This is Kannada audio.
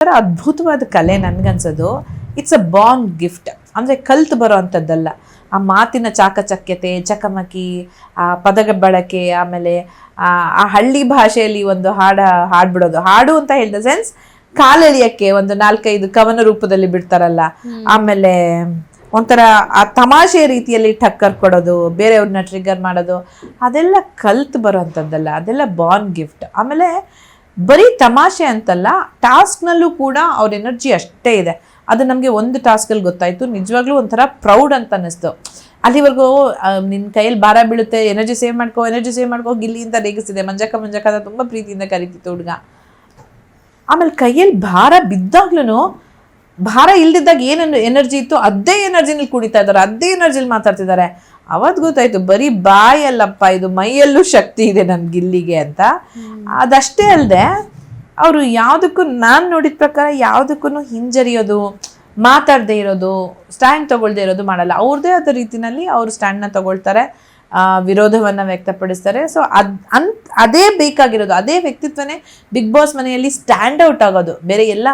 ಅದ್ಭುತವಾದ ಕಲೆ ನನ್ಗನ್ಸೋದು ಇಟ್ಸ್ ಅ ಬಾರ್ನ್ ಗಿಫ್ಟ್. ಅಂದರೆ ಕಲ್ತು ಬರೋ ಅಂಥದ್ದಲ್ಲ. ಆ ಮಾತಿನ ಚಾಕಚಕ್ಯತೆ, ಚಕಮಕಿ, ಆ ಪದಗಳ ಬಳಕೆ, ಆಮೇಲೆ ಆ ಹಳ್ಳಿ ಭಾಷೆಯಲ್ಲಿ ಒಂದು ಹಾಡ್ಬಿಡೋದು. ಹಾಡು ಅಂತ ಹೇಳಿದ ಸೆನ್ಸ್ ಕಾಲೆಳಿಯಕ್ಕೆ ಒಂದು 4-5 ಕವನ ರೂಪದಲ್ಲಿ ಬಿಡ್ತಾರಲ್ಲ, ಆಮೇಲೆ ಒಂಥರ ಆ ತಮಾಷೆ ರೀತಿಯಲ್ಲಿ ಟಕ್ಕರ್ ಕೊಡೋದು, ಬೇರೆಯವ್ರನ್ನ ಟ್ರಿಗರ್ ಮಾಡೋದು, ಅದೆಲ್ಲ ಕಲ್ತು ಬರೋ ಅಂಥದ್ದಲ್ಲ, ಅದೆಲ್ಲ ಬಾರ್ನ್ ಗಿಫ್ಟ್. ಆಮೇಲೆ ಬರೀ ತಮಾಷೆ ಅಂತಲ್ಲ, ಟಾಸ್ಕ್ನಲ್ಲೂ ಕೂಡ ಅವ್ರ ಎನರ್ಜಿ ಅಷ್ಟೇ ಇದೆ. ಅದು ನಮಗೆ ಒಂದು ಟಾಸ್ಕಲ್ಲಿ ಗೊತ್ತಾಯಿತು, ನಿಜವಾಗ್ಲೂ ಒಂಥರ ಪ್ರೌಡ್ ಅಂತ ಅನ್ನಿಸ್ತು. ಅಲ್ಲಿವರೆಗೂ ನಿನ್ನ ಕೈಯಲ್ಲಿ ಭಾರ ಬೀಳುತ್ತೆ, ಎನರ್ಜಿ ಸೇವ್ ಮಾಡ್ಕೋ ಗಿಲ್ಲಿಯಿಂದ ರೇಗಿಸ್ತಿದೆ. ಮಂಜಕ್ಕ ಅಂತ ತುಂಬ ಪ್ರೀತಿಯಿಂದ ಕರೀತಿತ್ತು ಹುಡುಗ. ಆಮೇಲೆ ಕೈಯಲ್ಲಿ ಭಾರ ಬಿದ್ದಾಗ್ಲೂ, ಭಾರ ಇಲ್ದಿದ್ದಾಗ ಏನೇನು ಎನರ್ಜಿ ಇತ್ತು ಅದೇ ಎನರ್ಜಿನಲ್ಲಿ ಕುಡಿತಾ ಇದ್ದಾರೆ, ಅದೇ ಎನರ್ಜಿಲಿ ಮಾತಾಡ್ತಿದ್ದಾರೆ. ಅವತ್ತು ಗೊತ್ತಾಯ್ತು ಬರೀ ಬಾಯಲ್ಲಪ್ಪ, ಇದು ಮೈಯಲ್ಲೂ ಶಕ್ತಿ ಇದೆ ನನ್ನ ಗಿಲ್ಲಿಗೆ ಅಂತ. ಅದಷ್ಟೇ ಅಲ್ಲದೆ ಅವರು ಯಾವುದಕ್ಕೂ, ನಾನು ನೋಡಿದ ಪ್ರಕಾರ ಯಾವುದಕ್ಕೂ ಹಿಂಜರಿಯೋದು, ಮಾತಾಡದೇ ಇರೋದು, ಸ್ಟ್ಯಾಂಡ್ ತಗೊಳ್ದೇ ಇರೋದು ಮಾಡಲ್ಲ. ಅವ್ರದ್ದೇ ಆದ ರೀತಿಯಲ್ಲಿ ಅವರು ಸ್ಟ್ಯಾಂಡ್ನ ತಗೊಳ್ತಾರೆ, ವಿರೋಧವನ್ನು ವ್ಯಕ್ತಪಡಿಸ್ತಾರೆ. ಸೊ ಅದೇ ಬೇಕಾಗಿರೋದು, ಅದೇ ವ್ಯಕ್ತಿತ್ವನೇ ಬಿಗ್ ಬಾಸ್ ಮನೆಯಲ್ಲಿ ಸ್ಟ್ಯಾಂಡ್ ಔಟ್ ಆಗೋದು. ಬೇರೆ ಎಲ್ಲ